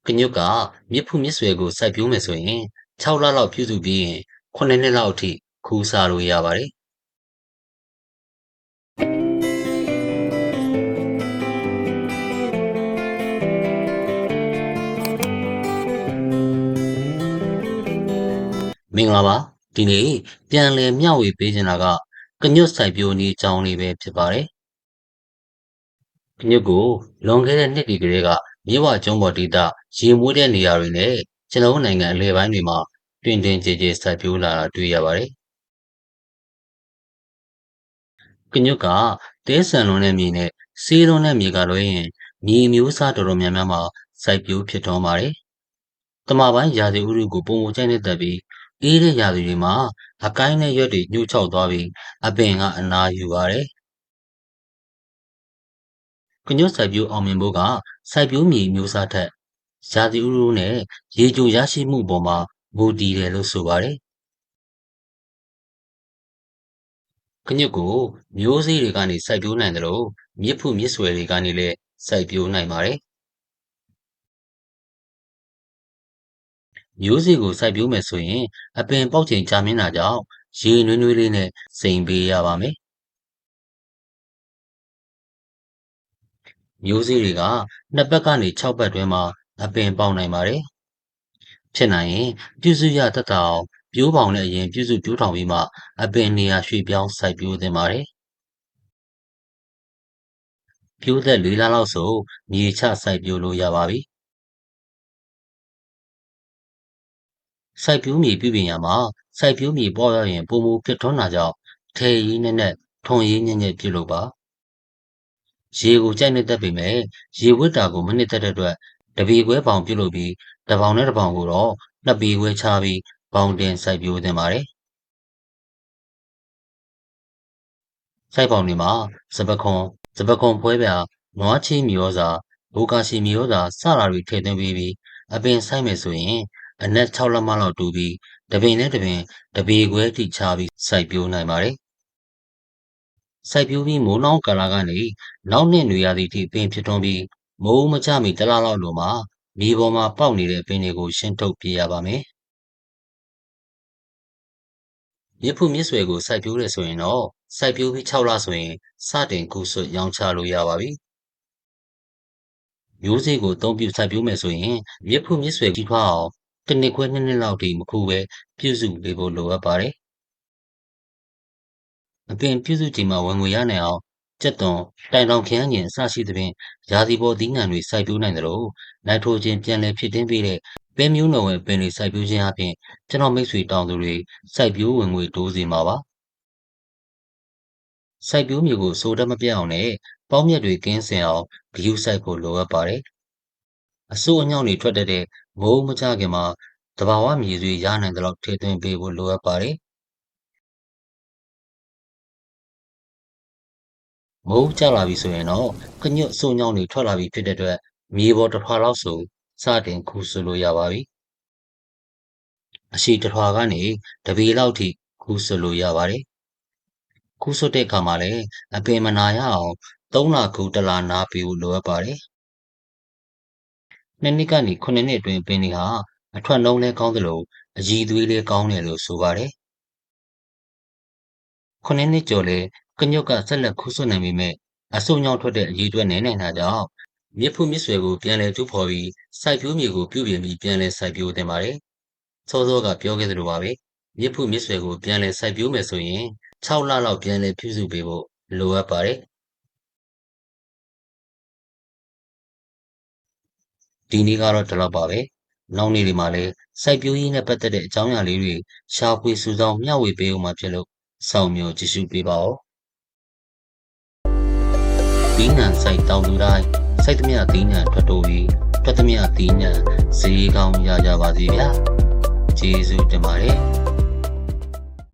ကညွတ်ကမြစ်ဖူးမြစ်ဆွဲကိုစိုက်ပျိုးမယ်ဆိုရင်6လလောက်ပြုစုပြီးရင်9နှစ်လောက်အထိခူးစားလို့ရပါတယ်မင်္ဂလာပါဒီနေ့ပြန်လည်မျှဝေပေးချင်တာကကညွတ်စိုက်ပျိုးနည်းအကြောင်းလေးပဲဖြစ်ပါတယ်ကညွတ်ကိုလွန်ခဲ့တဲ့နှစ်တွေကလေးကမြစ်ဝကျွန်းပေါ်ဒေသရေမွေးတဲ့နေရာတွေနဲ့ကျွန်တော်နိုင်ငံအလဲပိုင်းတွေမှာတွင်တွင်ကျယ်ကျယ်စိုက်ပျိုးလာတာတွေ့ရပါတယ်ကညွတ်ကတဲဆန်လွန်တဲ့မြေနဲ့ဆေးလွန်တဲ့မြေကလွှဲရင်မြေမျိုးစားတော်တော်များများမှာစိုက်ပျိုးဖြစ်ထွန်းပါတယ်။တမပိုင်းရာသီဥတုကိုပုံမကျိုင်းတဲ့တက်ပြီးအေးတဲ့ရာသီတွေမှာအကိုင်းနဲ့ရွက်တွေညှို့ချောက်သွားပြီးအပင်ကအနာယူပါတယ်။ကညွတ်စိုက်ပျိုးအောင်မြင်ဖို့ကစိုက်ပျိုးမြေမျိုးစားထက်ရာသီဥတုနဲ့ရေချိုရရှိမှုပေါ်မှာမူတည်တယ်လို့ဆိုပါတယ်။ကညွတ်ကိုမျိုးစေ့တွေကနေစိုက်ပျိုးနိုင်တယ်လို့မြစ်ဖူးမြစ်ဆွယ်တွေကနေလည်းစိုက်ပျိုးနိုင်ပါတယ်။မျိုးစေ့ကိုစိုက်ပျိုးမယ်ဆိုရင်အပင်ပေါက်ချိန်ကြာမြင့်တာကြောင့်ရေနွေးနွေးလေးနဲ့စိမ်ပေးရပါမယ်။မျိုးစေ့တွေက2ပတ်ကနေ6ပတ်တွင်းမှာအပင်ပေါက်နိုင်ပါတယ်။ဖြစ်နိုင်ရင်ပြုစုရတတ်တာအောင်ပြိုးပေါင်နဲ့အရင်ပြုစုပြိုးထောင်ပြီးမှအပင်နေရာရွှေ့ပြောင်းစိုက်ပျိုးသင့်ပါတယ်။ပြိုးသက်4လလောက်ဆိုမြေချစိုက်ပျိုးလို့ရပါပြီ။စိုက်ပျိုးမြေပြုပြင်ရမှာစိုက်ပျိုးမြေပေါ်ရရင်ပုံမူပြတ်ထွန်းတာကြောင့်ထဲရည်နဲ့ထွန်ရည်ညံ့ညံ့ပြုလုပ်ပါ။ရေကိုကြိုက်နှစ်သက်ပေမဲ့ရေဝတ်တာကိုမနှစ်သက်တဲ့အတွက်တပေခွဲပေါင်ပြုလုပ်ပြီးတပေါင်နဲ့တပေါင်ကိုတော့2ပေခွဲချပြီးပေါင်တင်စိုက်ပျိုးသင့်ပါတယ်။စိုက်ပေါင်တွေမှာစပခွန်ဖွဲပြာနွားချေးမြေဩဇာဘိုကာရှီမြေဩဇာစတာတွေထည့်သွင်းပြီးအပင်စိုက်မယ်ဆိုရင်အနက်6လက်မလောက်တူပြီးတပင်နဲ့တပင်တပေခွဲထိချပြီးစိုက်ပျိုးနိုင်ပါတယ်။စိုက်ပျိုးပြီးမိုးနှောင်းကာလကနေနောက်နှစ်နွေရာသီထိပင်ဖြစ်ထွန်းပြီးမိုးမကျမီ1လလောက်လိုမှာမြေပေါ်မှာပေါက်နေတဲ့ပင်တွေကိုရှင်းထုတ်ပြရပါမယ်။မြစ်ဖူးမြစ်ဆွဲကိုစိုက်ပျိုးတယ်ဆိုရင်တော့စိုက်ပျိုးပြီး6လဆိုရင်စတင်ကူးဆွတ်ရောင်းချလို့ရပါပြီ။မျိုးစေ့ကိုအသုံးပြုစိုက်ပျိုးမယ်ဆိုရင်မြစ်ဖူးမြစ်ဆွဲကြီးထွားအောင်1နှစ်ခွဲ2နှစ်လောက်ထိမခူးပဲပြုစုပေးဖို့လိုအပ်ပါတယ်။အပင်ပြုစုချိန်မှာဝင်ငွေရနိုင်အောင်ကြက်သွန်တိုင်တောင်ခရမ်းညင်အစရှိသဖြင့်ရာသီပေါ်သီးနှံတွေစိုက်ပျိုးနိုင်တယ်လို့နိုက်ထရိုဂျင်ပြန်လည်ဖြစ်တင်းပေးတဲ့ပဲမျိုးနွယ်ဝင်ပင်တွေစိုက်ပျိုးခြင်းအပြင်ကျွန်တော်မိတ်ဆွေတောင်သူတွေစိုက်ပျိုးဝင်ငွေတိုးစေမှာပါ။စိုက်ပျိုးမြေကိုစိုးတတ်မပြတ်အောင်နဲ့ပေါင်းမြတ်တွေကင်းစင်အောင်ဂရုစိုက်ဖို့လိုအပ်ပါတယ်။အဆိုးအညောင်းတွေထွက်တတ်တဲ့မိုးမကျခင်မှာတဘာဝမြေဆွေးရနိုင်တဲ့လောက်ထည့်သွင်းပေးဖို့လိုအပ်ပါတယ်။မိုးကျလာပြီဆိုရင်တော့ကညွတ်အဆိုးညောင်းတွေထွက်လာပြီဖြစ်တဲ့အတွက်မြေပေါ်တစ်ထွာလောက်ဆိုစတင်ခူးဆွလို့ရပါပြီ။အရှိတစ်ထွာကနေတပေလောက်ထိခူးဆွလို့ရပါတယ်။ခူးဆွတဲ့အခါမှာလည်းအပင်မနာရအောင်3လခူး1လနားပေးဖို့လိုအပ်ပါတယ်။2နှစ်ကနေ9နှစ်အတွင်းပင်တွေဟာအထွက်နှုန်းလည်းကောင်းသလိုအရည်သွေးလည်းကောင်းတယ်လို့ဆိုပါတယ်။9နှစ်ကျော်လဲကညွတ်ကဆက်လက်ခူးဆွနိုင်ပေမဲ့အဆုတ်ညောင်းထွက်တဲ့အရည်အတွက်နည်းနိုင်တာကြောင့်မြစ်ဖူးမြစ်ဆွဲကိုပြန်လည်တူးဖော်ပြီးစိုက်ပျိုးမြေကိုပြုပြင်ပြီးပြန်လည်စိုက်ပျိုးသင့်ပါတယ်။စောစောကပြောခဲ့သလိုပါပဲမြစ်ဖူးမြစ်ဆွဲကိုပြန်လည်စိုက်ပျိုးမယ်ဆိုရင်6လလောက်ပြန်လည်ပြုစုပေးဖို့လိုအပ်ပါတယ်။ဒီနေ့ကတော့ဒီလောက်ပါပဲ။နောက်နေ့တွေမှာလည်းစိုက်ပျိုးရေးနဲ့ပတ်သက်တဲ့အကြောင်းအရာလေးတွေရှာဖွေစုဆောင်းမျှဝေပေးဦးမှာဖြစ်လို့စောင့်မျှော်ကြည့်ရှုပေးပါဦး။သီးနှံစိုက်တောင်သူတိုင်းစိုက်သမျှသီးနှံထွက်တိုးပြီးထွက်သမျှသီးနှံဈေးကောင်းရကြပါစေဗျာ။ကျေးဇူးတင်ပါတယ်။